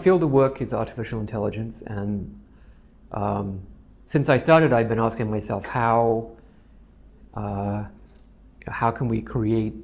field of work is artificial intelligence, and since I started, I've been asking myself how can we create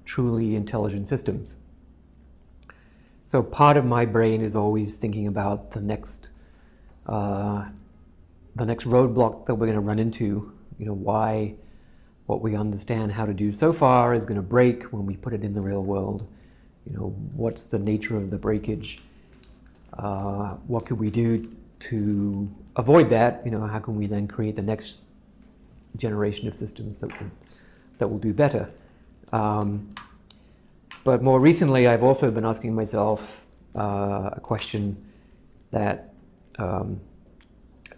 truly intelligent systems? So part of my brain is always thinking about the next roadblock that we're going to run into. Why what we understand how to do so far is going to break when we put it in the real world. What's the nature of the breakage? What could we do to avoid that? How can we then create the next generation of systems that will do better? But more recently, I've also been asking myself a question that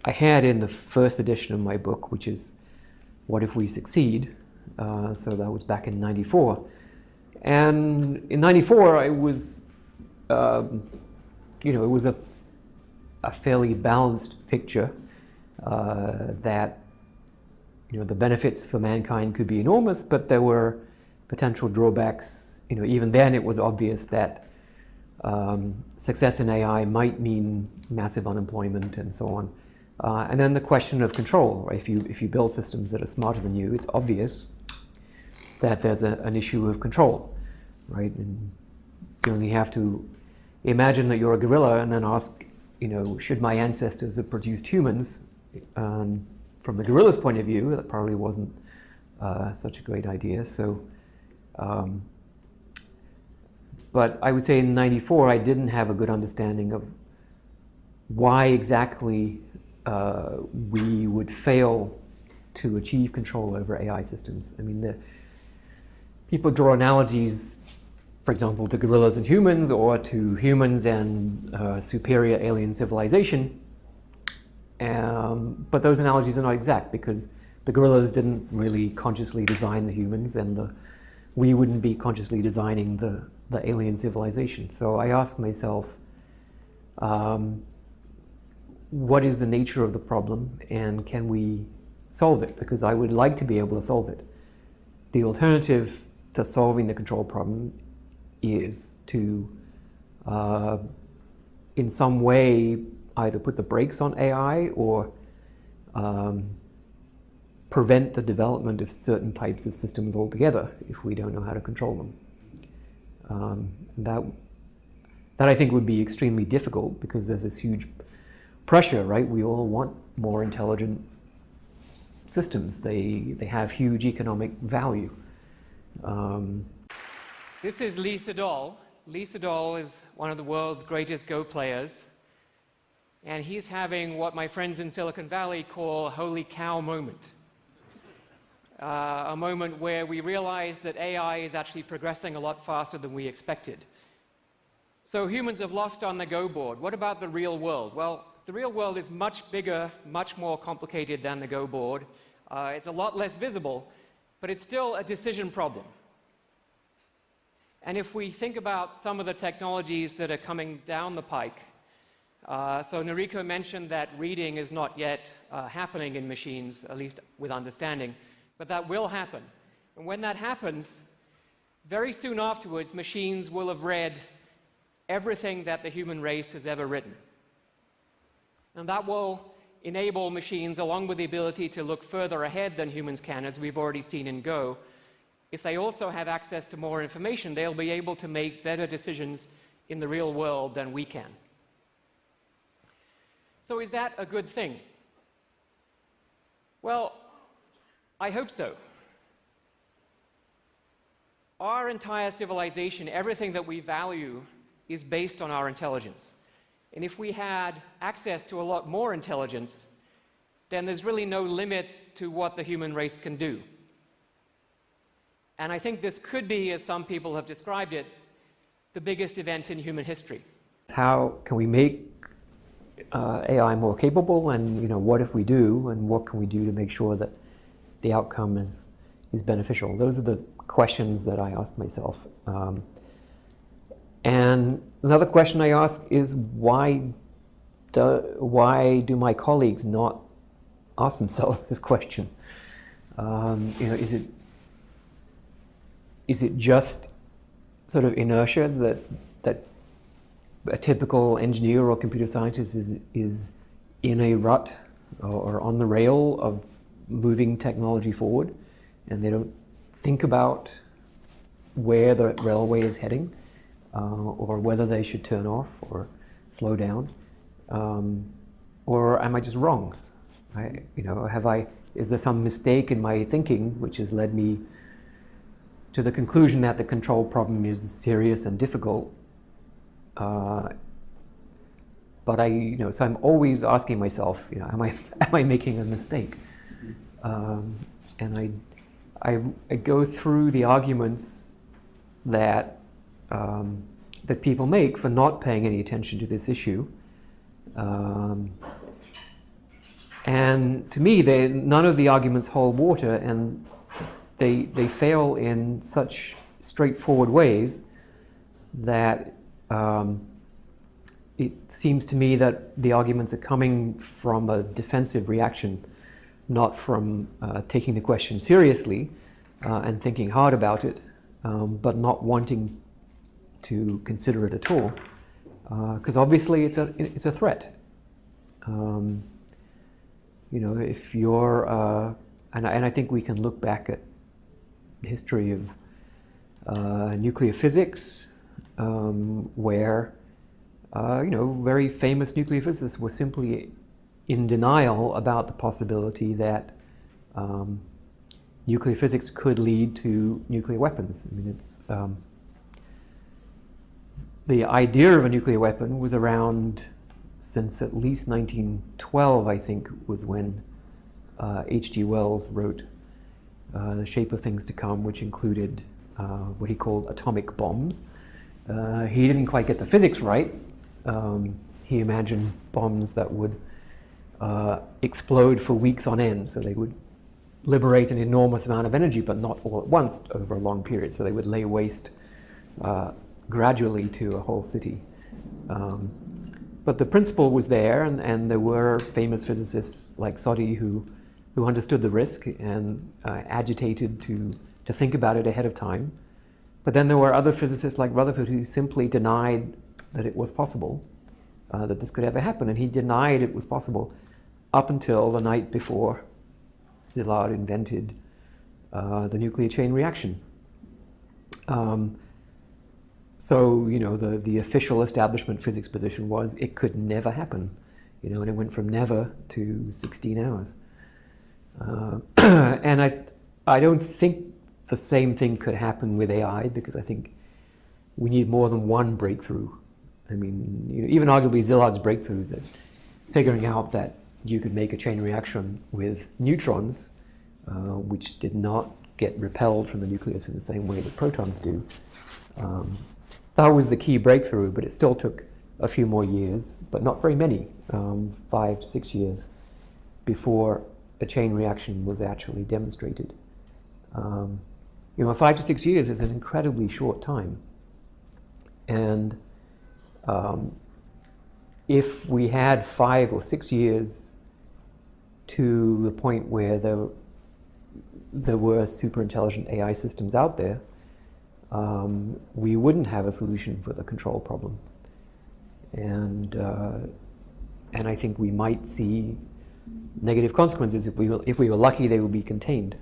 I had in the first edition of my book, which is, what if we succeed? So that was back in '94. And in '94, I was, it was a fairly balanced picture that, the benefits for mankind could be enormous, but there were potential drawbacks. Even then it was obvious that success in AI might mean massive unemployment and so on. And then the question of control, right? If you build systems that are smarter than you, it's obvious that there's an issue of control, right? And you only have to imagine that you're a gorilla and then ask, should my ancestors have produced humans? From the gorilla's point of view, that probably wasn't such a great idea. So, but I would say in '94, I didn't have a good understanding of why exactly we would fail to achieve control over AI systems. I mean, people draw analogies, for example, to gorillas and humans, or to humans and superior alien civilization. But those analogies are not exact, because the gorillas didn't really consciously design the humans, and we wouldn't be consciously designing the alien civilization. So I asked myself, what is the nature of the problem, and can we solve it? Because I would like to be able to solve it. The alternative to solving the control problem is to, in some way, either put the brakes on AI or prevent the development of certain types of systems altogether if we don't know how to control them. That I think would be extremely difficult, because there's this huge pressure, right? We all want more intelligent systems. They have huge economic value. This is Lee Sedol. Lee Sedol is one of the world's greatest Go players, and he's having what my friends in Silicon Valley call a holy cow moment. A moment where we realize that AI is actually progressing a lot faster than we expected. So humans have lost on the Go board. What about the real world? Well, the real world is much bigger, much more complicated than the Go board. It's a lot less visible, but it's still a decision problem. And if we think about some of the technologies that are coming down the pike, so Noriko mentioned that reading is not yet happening in machines, at least with understanding, but that will happen. And when that happens, very soon afterwards, machines will have read everything that the human race has ever written. And that will enable machines, along with the ability to look further ahead than humans can, as we've already seen in Go. If they also have access to more information, they'll be able to make better decisions in the real world than we can. So is that a good thing? Well, I hope so. Our entire civilization, everything that we value, is based on our intelligence. And if we had access to a lot more intelligence, then there's really no limit to what the human race can do. And I think this could be, as some people have described it, the biggest event in human history. How can we make AI more capable, and what if we do, and what can we do to make sure that the outcome is beneficial? Those are the questions that I ask myself. And another question I ask is, why do my colleagues not ask themselves this question? Is it just sort of inertia that a typical engineer or computer scientist is in a rut or on the rail of moving technology forward, and they don't think about where the railway is heading, or whether they should turn off or slow down, or am I just wrong? Is there some mistake in my thinking which has led me to the conclusion that the control problem is serious and difficult? But so I'm always asking myself, am I making a mistake? And I go through the arguments that that people make for not paying any attention to this issue. And to me, none of the arguments hold water, and they fail in such straightforward ways that it seems to me that the arguments are coming from a defensive reaction, not from taking the question seriously and thinking hard about it, but not wanting to consider it at all, because obviously it's a threat. If you're, and I think we can look back at the history of nuclear physics, where very famous nuclear physicists were simply in denial about the possibility that nuclear physics could lead to nuclear weapons. I mean, it's the idea of a nuclear weapon was around since at least 1912, I think, was when H.G. Wells wrote The Shape of Things to Come, which included what he called atomic bombs. He didn't quite get the physics right. He imagined bombs that would explode for weeks on end, so they would liberate an enormous amount of energy, but not all at once over a long period. So they would lay waste gradually to a whole city. But the principle was there, and there were famous physicists like Soddy who understood the risk and agitated to think about it ahead of time. But then there were other physicists like Rutherford who simply denied that it was possible, that this could ever happen. And he denied it was possible up until the night before Szilard invented the nuclear chain reaction. So, the official establishment physics position was it could never happen, and it went from never to 16 hours. And I don't think the same thing could happen with AI, because I think we need more than one breakthrough. I mean, even arguably Szilard's breakthrough, that figuring out that you could make a chain reaction with neutrons, which did not get repelled from the nucleus in the same way that protons do. That was the key breakthrough, but it still took a few more years, but not very many, 5 to 6 years, before a chain reaction was actually demonstrated. 5 to 6 years is an incredibly short time. And if we had 5 or 6 years to the point where there were super intelligent AI systems out there, we wouldn't have a solution for the control problem. And I think we might see negative consequences. If we were lucky, they would be contained.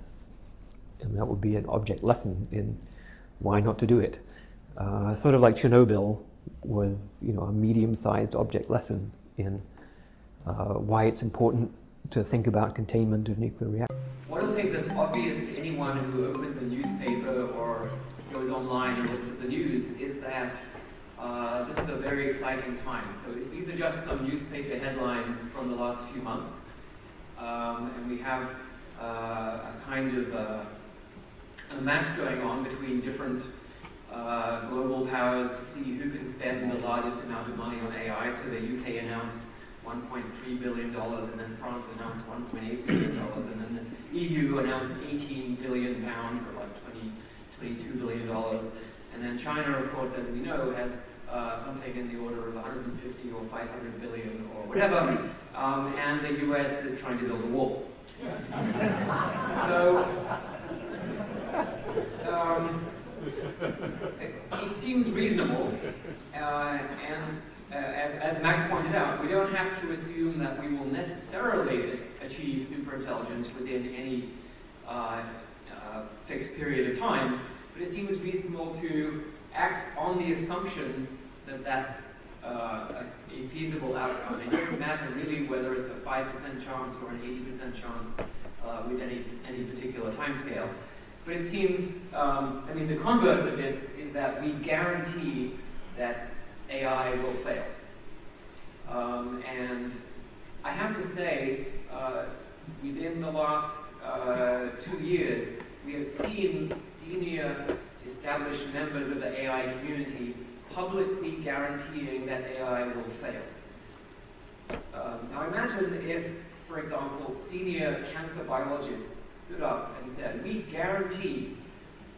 And that would be an object lesson in why not to do it. Sort of like Chernobyl was, a medium-sized object lesson in why it's important to think about containment of nuclear reactors. One of the things that's obvious to anyone who opens a newspaper or goes online and looks at the news is that this is a very exciting time. So these are just some newspaper headlines from the last few months. And we have a kind of a match going on between different global powers to see who can spend the largest amount of money on AI. So the UK announced $1.3 billion, and then France announced $1.8 billion, and then the EU announced 18 billion pounds, or like $22 billion. And then China, of course, as we know, has something in the order of 150 or 500 billion or whatever, and the US is trying to build a wall. So it seems reasonable, and as Max pointed out, we don't have to assume that we will necessarily achieve superintelligence within any fixed period of time, but it seems reasonable to act on the assumption that that's a feasible outcome. It doesn't matter really whether it's a 5% chance or an 80% chance with any particular timescale. But it seems, I mean, the converse of this is that we guarantee that AI will fail. And I have to say, within the last 2 years, we have seen senior established members of the AI community publicly guaranteeing that AI will fail. Now imagine if, for example, senior cancer biologists stood up and said, we guarantee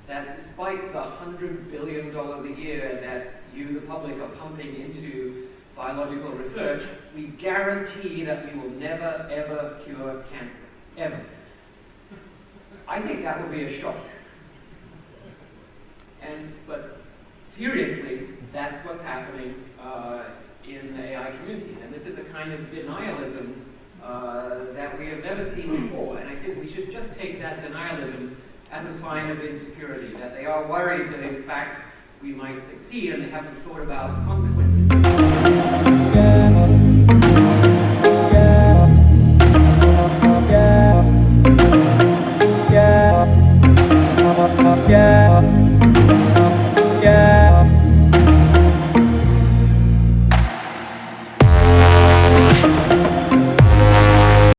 that despite the $100 billion a year that you, the public, are pumping into biological research, we guarantee that we will never, ever cure cancer. Ever. I think that would be a shock. But seriously, that's what's happening in the AI community. And this is a kind of denialism that we have never seen before. And I think we should just take that denialism as a sign of insecurity, that they are worried that in fact we might succeed and they haven't thought about the consequences.